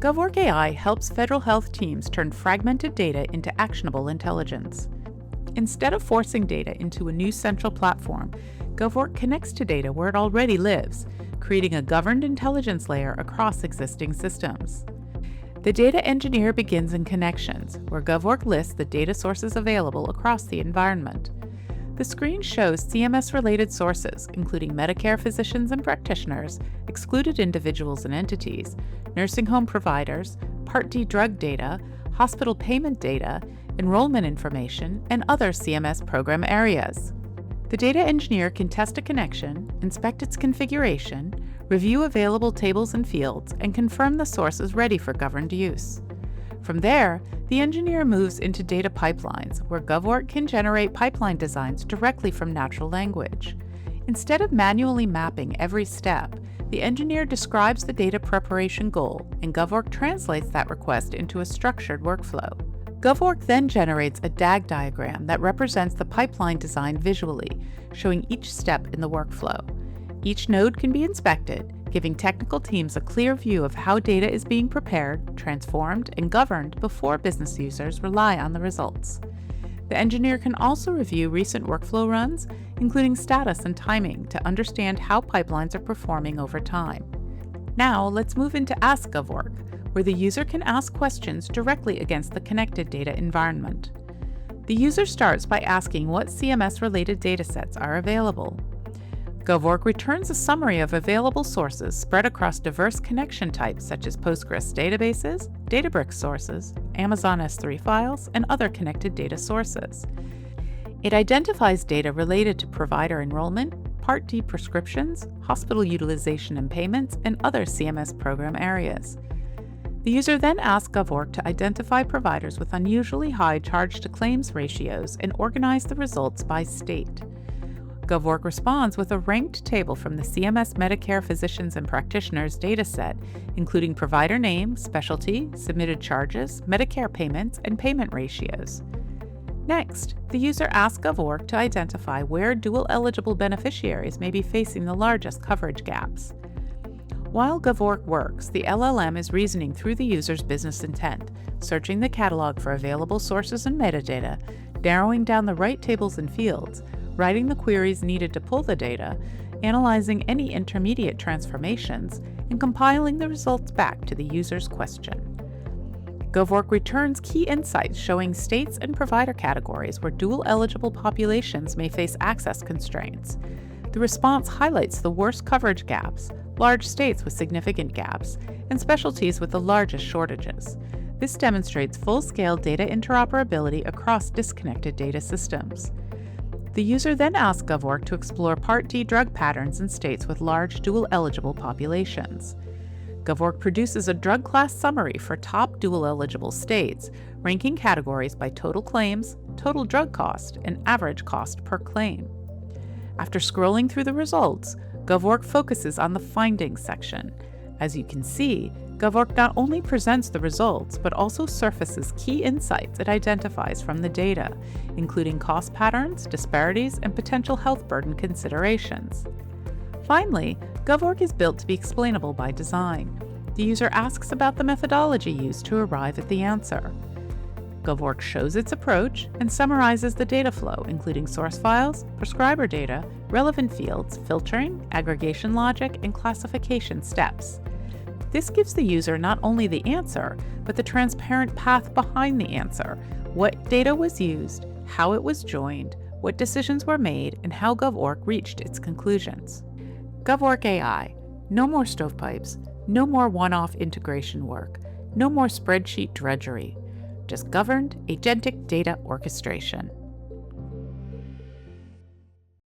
GovOrch AI helps federal health teams turn fragmented data into actionable intelligence. Instead of forcing data into a new central platform, GovOrch connects to data where it already lives, creating a governed intelligence layer across existing systems. The data engineer begins in connections, where GovOrch lists the data sources available across the environment. The screen shows CMS-related sources, including Medicare physicians and practitioners, excluded individuals and entities, nursing home providers, Part D drug data, hospital payment data, enrollment information, and other CMS program areas. The data engineer can test a connection, inspect its configuration, review available tables and fields, and confirm the source is ready for governed use. From there, the engineer moves into data pipelines, where GovOrch can generate pipeline designs directly from natural language. Instead of manually mapping every step, the engineer describes the data preparation goal, and GovOrch translates that request into a structured workflow. GovOrch then generates a DAG diagram that represents the pipeline design visually, showing each step in the workflow. Each node can be inspected, giving technical teams a clear view of how data is being prepared, transformed, and governed before business users rely on the results. The engineer can also review recent workflow runs, including status and timing, to understand how pipelines are performing over time. Now, let's move into Ask GovOrch, where the user can ask questions directly against the connected data environment. The user starts by asking what CMS-related datasets are available. GovOrch returns a summary of available sources spread across diverse connection types such as Postgres databases, Databricks sources, Amazon S3 files, and other connected data sources. It identifies data related to provider enrollment, Part D prescriptions, hospital utilization and payments, and other CMS program areas. The user then asks GovOrch to identify providers with unusually high charge-to-claims ratios and organize the results by state. GovOrch responds with a ranked table from the CMS Medicare Physicians and Practitioners dataset, including provider name, specialty, submitted charges, Medicare payments, and payment ratios. Next, the user asks GovOrch to identify where dual-eligible beneficiaries may be facing the largest coverage gaps. While GovOrch works, the LLM is reasoning through the user's business intent, searching the catalog for available sources and metadata, narrowing down the right tables and fields, writing the queries needed to pull the data, analyzing any intermediate transformations, and compiling the results back to the user's question. GovOrch returns key insights showing states and provider categories where dual-eligible populations may face access constraints. The response highlights the worst coverage gaps, large states with significant gaps, and specialties with the largest shortages. This demonstrates full-scale data interoperability across disconnected data systems. The user then asks GovOrch to explore Part D drug patterns in states with large dual-eligible populations. GovOrch produces a drug class summary for top dual-eligible states, ranking categories by total claims, total drug cost, and average cost per claim. After scrolling through the results, GovOrch focuses on the Findings section. As you can see, GovOrch not only presents the results, but also surfaces key insights it identifies from the data, including cost patterns, disparities, and potential health burden considerations. Finally, GovOrch is built to be explainable by design. The user asks about the methodology used to arrive at the answer. GovOrch shows its approach and summarizes the data flow, including source files, prescriber data, relevant fields, filtering, aggregation logic, and classification steps. This gives the user not only the answer, but the transparent path behind the answer, what data was used, how it was joined, what decisions were made, and how GovOrch reached its conclusions. GovOrch AI. No more stovepipes, no more one-off integration work, no more spreadsheet drudgery. Just governed, agentic data orchestration.